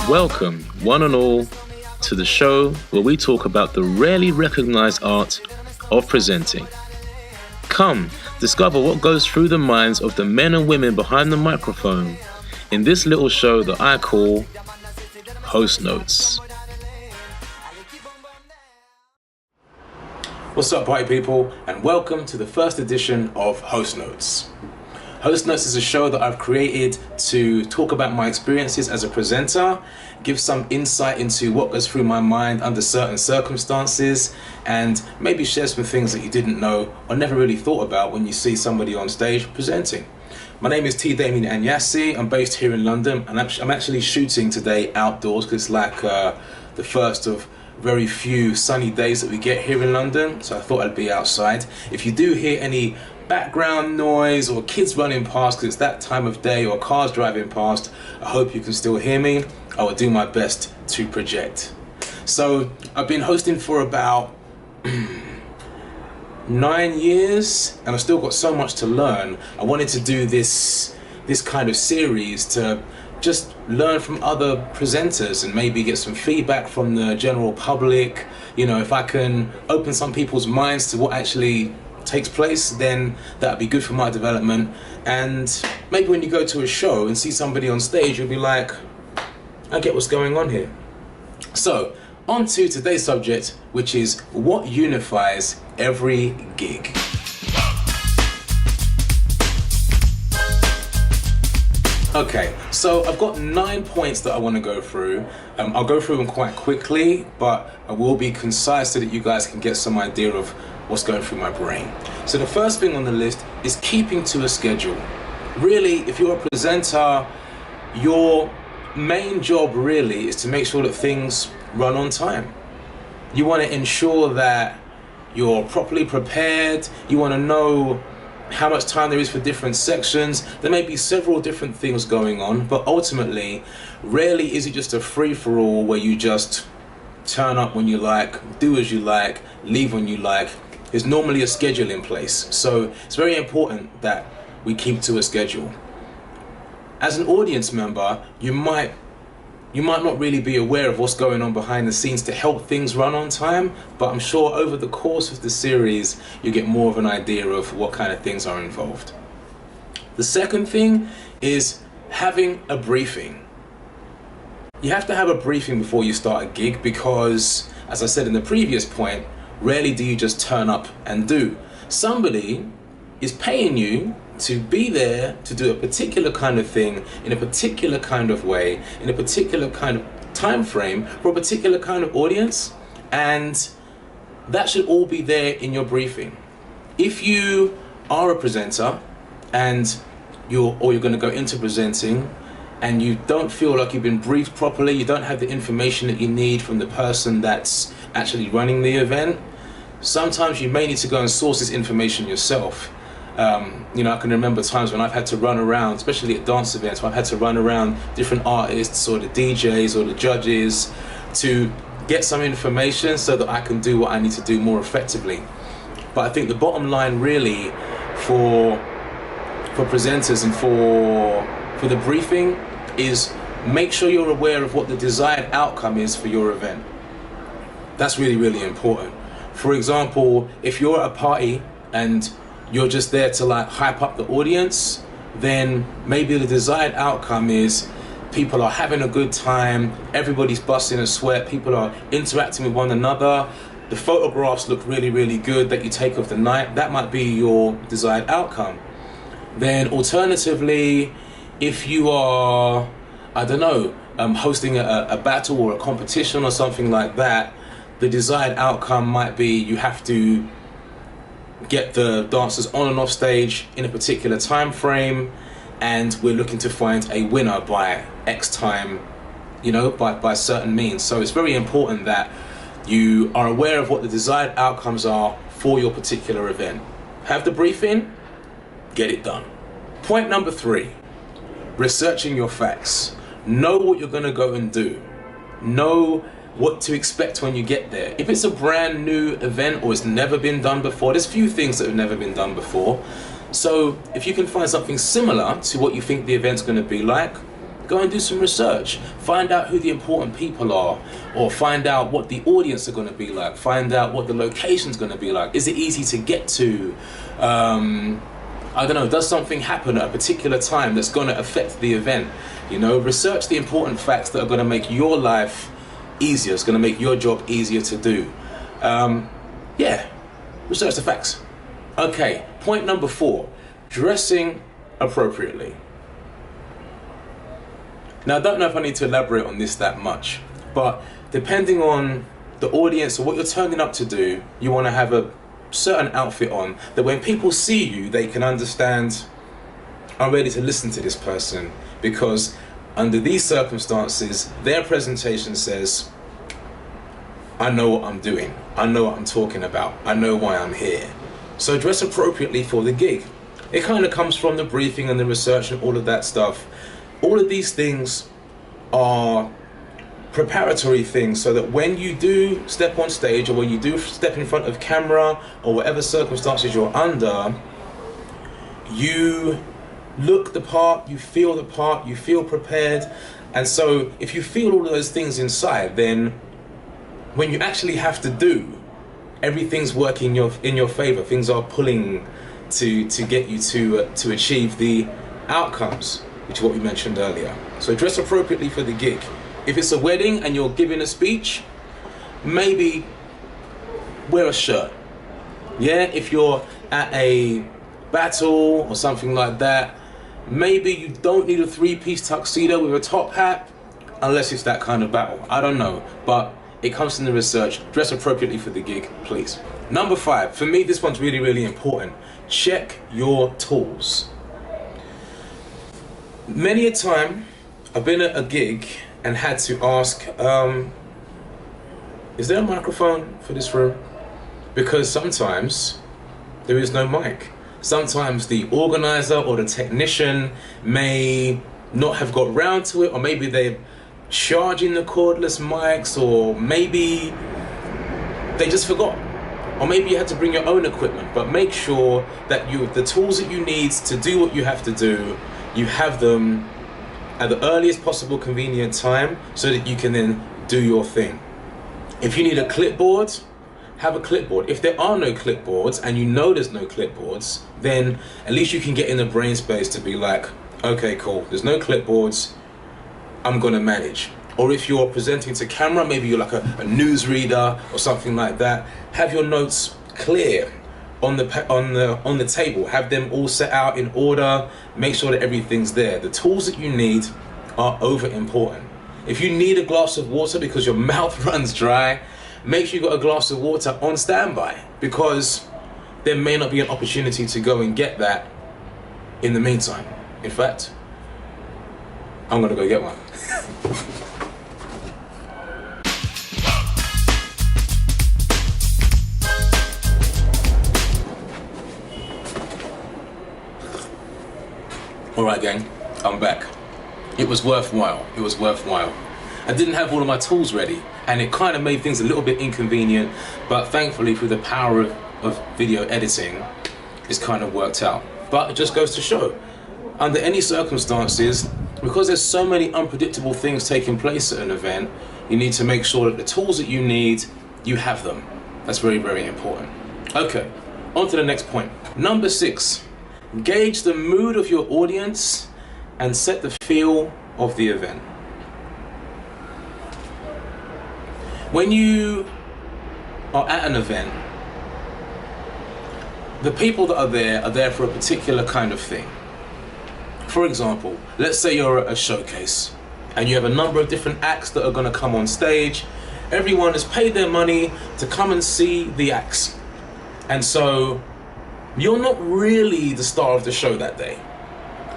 Welcome, one and all, to the show where we talk about the rarely recognized art of presenting. Come, discover what goes through the minds of the men and women behind the microphone in this little show that I call Host Notes. What's up, party people, and welcome to the first edition of Host Notes. Host Notes is a show that I've created to talk about my experiences as a presenter, give some insight into what goes through my mind under certain circumstances, and maybe share some things that you didn't know or never really thought about when you see somebody on stage presenting. My name is Damien Anyasi. I'm based here in London, and I'm actually shooting today outdoors because it's like the first of very few sunny days that we get here in London, so I thought I'd be outside. If you do hear any background noise or kids running past because it's that time of day, or cars driving past, I hope you can still hear me. I will do my best to project. So I've been hosting for about 9 years, and I've still got so much to learn. I wanted to do this kind of series to just learn from other presenters and maybe get some feedback from the general public. You know, if I can open some people's minds to what actually takes place, then that'd be good for my development. And maybe when you go to a show and see somebody on stage, you'll be like, I get what's going on here. So on to today's subject, which is what unifies every gig. Okay, so I've got 9 points that I want to go through. I'll go through them quite quickly, but I will be concise so that you guys can get some idea of what's going through my brain. So the first thing on the list is keeping to a schedule. Really, if you're a presenter, your main job really is to make sure that things run on time. You want to ensure that you're properly prepared. You want to know how much time there is for different sections. There may be several different things going on, but ultimately, rarely is it just a free-for-all where you just turn up when you like, do as you like, leave when you like. There's normally a schedule in place, so it's very important that we keep to a schedule. As an audience member, you might not really be aware of what's going on behind the scenes to help things run on time, but I'm sure over the course of the series, you get more of an idea of what kind of things are involved. The second thing is having a briefing. You have to have a briefing before you start a gig because, as I said in the previous point, rarely do you just turn up and do. Somebody is paying you to be there to do a particular kind of thing in a particular kind of way, in a particular kind of time frame for a particular kind of audience, and that should all be there in your briefing. If you are a presenter and you're going to go into presenting and you don't feel like you've been briefed properly, you don't have the information that you need from the person that's actually running the event, sometimes you may need to go and source this information yourself. I can remember times when I've had to run around, especially at dance events, where I've had to run around different artists or the DJs or the judges to get some information so that I can do what I need to do more effectively. But I think the bottom line really for presenters and for the briefing is make sure you're aware of what the desired outcome is for your event. That's really, really important. For example, if you're at a party and you're just there to like hype up the audience, then maybe the desired outcome is people are having a good time, everybody's busting a sweat, people are interacting with one another, the photographs look really, really good that you take of the night. That might be your desired outcome. Then alternatively, if you are, hosting a battle or a competition or something like that, the desired outcome might be you have to get the dancers on and off stage in a particular time frame, and we're looking to find a winner by X time, by certain means. So it's very important that you are aware of what the desired outcomes are for your particular event. Have the briefing, get it done. Point number 3, researching your facts. Know what you're going to go and do. Know what to expect when you get there. If it's a brand new event or it's never been done before, there's few things that have never been done before. So if you can find something similar to what you think the event's going to be like, Go and do some research. Find out who the important people are, or find out what the audience are going to be like. Find out what the location's going to be like. Is it easy to get to? I don't know, does something happen at a particular time that's going to affect the event? You know, research the important facts that are going to make your life easier. It's going to make your job easier to do. Yeah, research the facts. Okay, point number 4, dressing appropriately. Now, I don't know if I need to elaborate on this that much, but depending on the audience or what you're turning up to do, you want to have a certain outfit on that when people see you, they can understand, I'm ready to listen to this person, because under these circumstances, their presentation says, I know what I'm doing, I know what I'm talking about, I know why I'm here. So dress appropriately for the gig. It kind of comes from the briefing and the research and all of that stuff. All of these things are preparatory things so that when you do step on stage, or when you do step in front of camera, or whatever circumstances you're under, you look the part, you feel prepared. And so if you feel all of those things inside, then when you actually have to do, everything's working in your favor. Things are pulling to get you to achieve the outcomes, which is what we mentioned earlier. So dress appropriately for the gig. If it's a wedding and you're giving a speech, maybe wear a shirt. Yeah, if you're at a battle or something like that, maybe you don't need a 3-piece tuxedo with a top hat, unless it's that kind of battle. I don't know, but it comes from the research. Dress appropriately for the gig, please. Number 5, for me, this one's really, really important. Check your tools. Many a time, I've been at a gig and had to ask, is there a microphone for this room? Because sometimes there is no mic. Sometimes the organizer or the technician may not have got round to it, or maybe they're charging the cordless mics, or maybe they just forgot. Or maybe you had to bring your own equipment, but make sure that the tools that you need to do what you have to do, you have them at the earliest possible convenient time so that you can then do your thing. If you need a clipboard, have a clipboard. If there are no clipboards and you know there's no clipboards, then at least you can get in the brain space to be like, okay, cool, there's no clipboards, I'm gonna manage. Or if you're presenting to camera, maybe you're like a newsreader or something like that, have your notes clear on the table. Have them all set out in order. Make sure that everything's there. The tools that you need are over important. If you need a glass of water because your mouth runs dry, make sure you got a glass of water on standby, because there may not be an opportunity to go and get that in the meantime. In fact, I'm gonna go get one. Alright gang, I'm back. It was worthwhile, it was worthwhile. I didn't have all of my tools ready, and it kind of made things a little bit inconvenient, but thankfully through the power of video editing, it's kind of worked out. But it just goes to show, under any circumstances, because there's so many unpredictable things taking place at an event, you need to make sure that the tools that you need, you have them. That's very, very important. Okay, on to the next point. Number 6. Gauge the mood of your audience and set the feel of the event. When you are at an event, the people that are there for a particular kind of thing. For example, let's say you're at a showcase and you have a number of different acts that are going to come on stage. Everyone has paid their money to come and see the acts. And so you're not really the star of the show that day.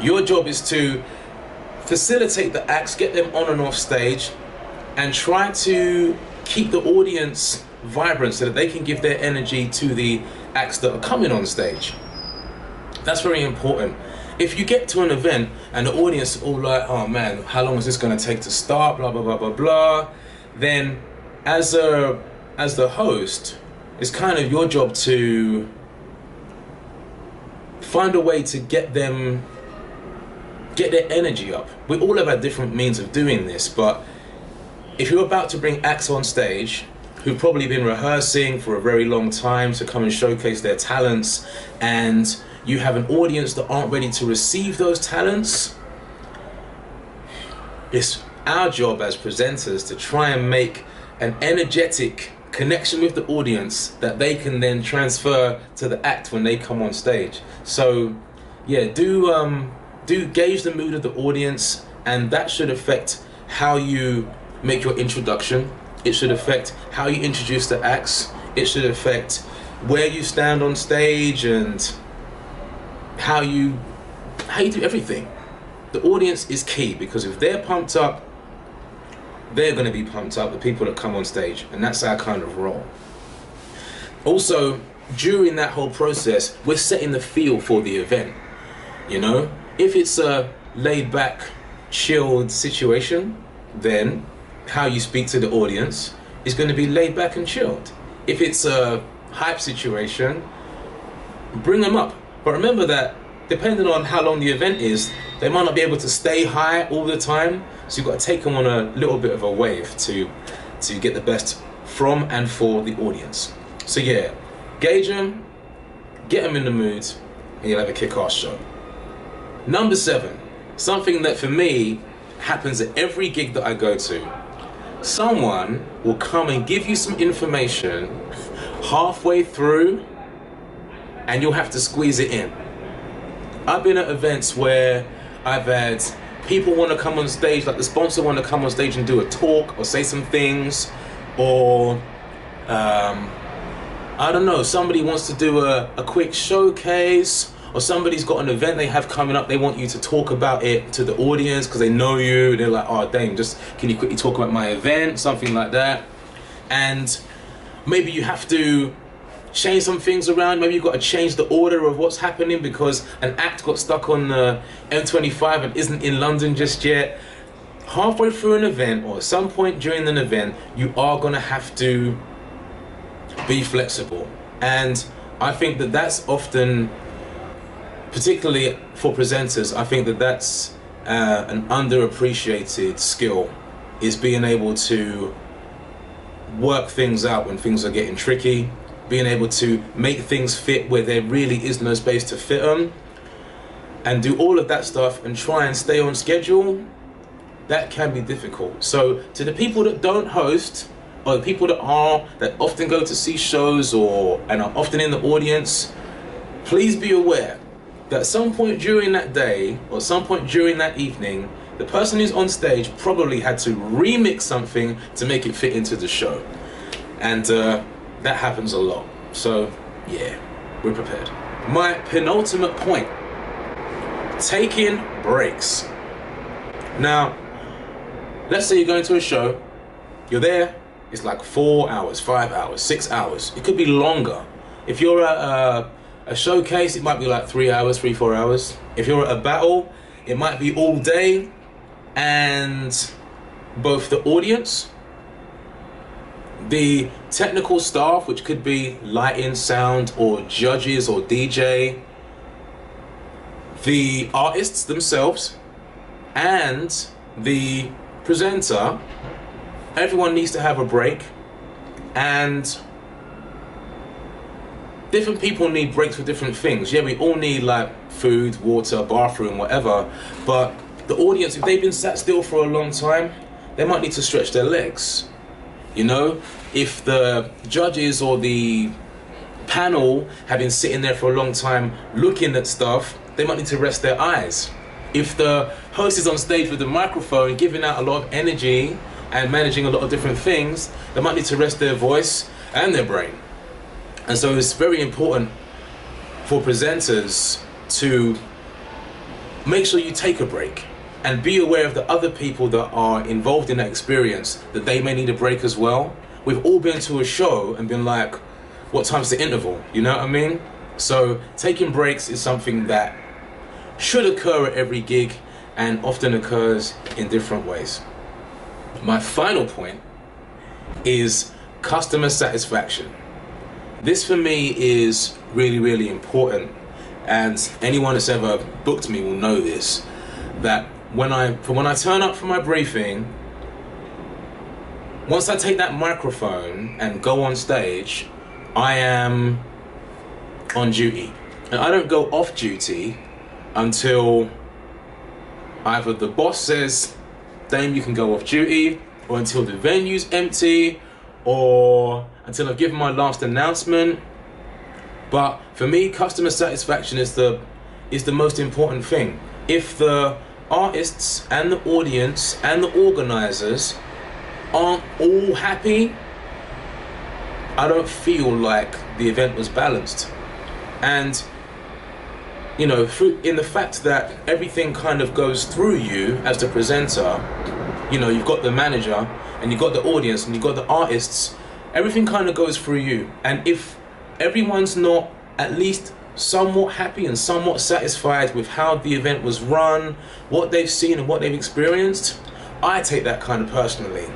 Your job is to facilitate the acts, get them on and off stage, and try to keep the audience vibrant so that they can give their energy to the acts that are coming on stage. That's very important. If you get to an event and the audience are all like, oh man, how long is this going to take to start, blah, blah, blah, blah, blah, then as the host, it's kind of your job to find a way to get them get their energy up. We all have our different means of doing this, but if you're about to bring acts on stage who've probably been rehearsing for a very long time to come and showcase their talents, and you have an audience that aren't ready to receive those talents, it's our job as presenters to try and make an energetic connection with the audience that they can then transfer to the act when they come on stage. So yeah, do gauge the mood of the audience, and that should affect how you make your introduction. It should affect how you introduce the acts. It should affect where you stand on stage and how you do everything. The audience is key, because if they're pumped up, they're going to be pumped up, the people that come on stage, and that's our kind of role. Also, during that whole process, we're setting the feel for the event. You know, if it's a laid back, chilled situation, then how you speak to the audience is going to be laid back and chilled. If it's a hype situation, bring them up. But remember that depending on how long the event is, they might not be able to stay high all the time, so you've got to take them on a little bit of a wave to get the best from and for the audience. So yeah, gauge them, get them in the mood, and you'll have a kick-ass show. Number 7, something that for me happens at every gig that I go to. Someone will come and give you some information halfway through, and you'll have to squeeze it in. I've been at events where I've had people want to come on stage, like the sponsor want to come on stage and do a talk or say some things, or I don't know, somebody wants to do a quick showcase, or somebody's got an event they have coming up, they want you to talk about it to the audience because they know you. They're like, oh dang, just can you quickly talk about my event, something like that. And maybe you have to change some things around. Maybe you've got to change the order of what's happening because an act got stuck on the M25 and isn't in London just yet. Halfway through an event, or at some point during an event, you are going to have to be flexible. And I think that that's often, particularly for presenters, I think that that's an underappreciated skill, is being able to work things out when things are getting tricky, being able to make things fit where there really is no space to fit them, and do all of that stuff and try and stay on schedule. That can be difficult. So to the people that don't host, or the people that often go to see shows and are often in the audience, please be aware that at some point during that day or some point during that evening, the person who's on stage probably had to remix something to make it fit into the show. And that happens a lot. So yeah, we're prepared. My penultimate point, taking breaks. Now, let's say you're going to a show, you're there, it's like 4 hours, 5 hours, 6 hours. It could be longer. If you're at a showcase, it might be like 3 hours, 4 hours. If you're at a battle, it might be all day, and both the audience, the technical staff, which could be lighting, sound, or judges or DJ, the artists themselves, and the presenter, everyone needs to have a break. And different people need breaks for different things. Yeah, we all need like food, water, bathroom, whatever, but the audience, if they've been sat still for a long time, they might need to stretch their legs. You know, if the judges or the panel have been sitting there for a long time looking at stuff, they might need to rest their eyes. If the host is on stage with the microphone giving out a lot of energy and managing a lot of different things, they might need to rest their voice and their brain. And so it's very important for presenters to make sure you take a break and be aware of the other people that are involved in that experience, that they may need a break as well. We've all been to a show and been like, what time's the interval? You know what I mean? So taking breaks is something that should occur at every gig and often occurs in different ways. My final point is customer satisfaction. This for me is really, really important, and anyone that's ever booked me will know this, that when I turn up for my briefing, once I take that microphone and go on stage, I am on duty. And I don't go off duty until either the boss says, Dame, you can go off duty, or until the venue's empty, or until I've given my last announcement. But for me, customer satisfaction is the most important thing. If the artists and the audience and the organizers aren't all happy, I don't feel like the event was balanced. And you know, in the fact that everything kind of goes through you as the presenter, you know, you've got the manager and you've got the audience and you've got the artists, everything kind of goes through you. And if everyone's not at least somewhat happy and somewhat satisfied with how the event was run, what they've seen and what they've experienced, I take that kind of personally.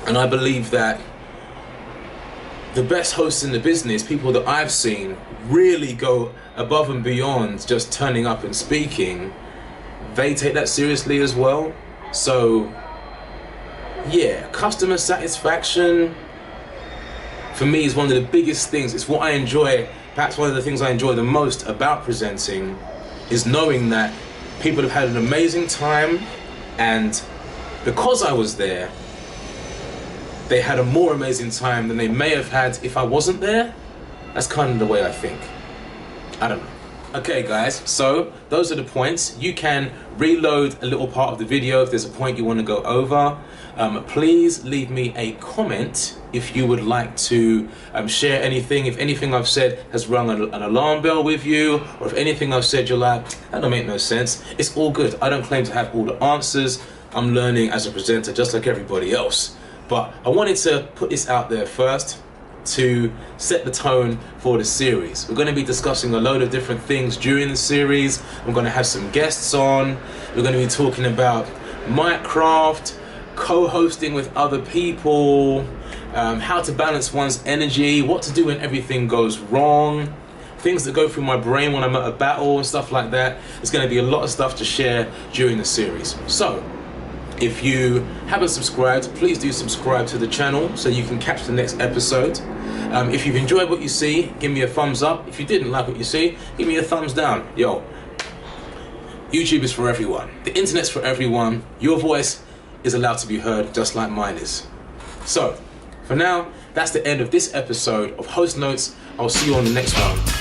And I believe that the best hosts in the business, people that I've seen, really go above and beyond just turning up and speaking. They take that seriously as well. So yeah, customer satisfaction for me is one of the biggest things. It's what I enjoy. Perhaps one of the things I enjoy the most about presenting is knowing that people have had an amazing time, and because I was there, they had a more amazing time than they may have had if I wasn't there. That's kind of the way I think. I don't know. Okay guys, so those are the points. You can reload a little part of the video if there's a point you want to go over. Please leave me a comment if you would like to share anything. If anything I've said has rung an alarm bell with you, or if anything I've said you're like, that don't make no sense, it's all good. I don't claim to have all the answers. I'm learning as a presenter just like everybody else. But I wanted to put this out there first to set the tone for the series. We're going to be discussing a load of different things during the series. I'm going to have some guests on. We're going to be talking about mic craft, co-hosting with other people, how to balance one's energy, what to do when everything goes wrong, things that go through my brain when I'm at a battle and stuff like that. There's going to be a lot of stuff to share during the series. So if you haven't subscribed, please do subscribe to the channel so you can catch the next episode. If you've enjoyed what you see, give me a thumbs up. If you didn't like what you see, give me a thumbs down. Yo, YouTube is for everyone. The internet's for everyone. Your voice is allowed to be heard just like mine is. So, for now, that's the end of this episode of Host Notes. I'll see you on the next one.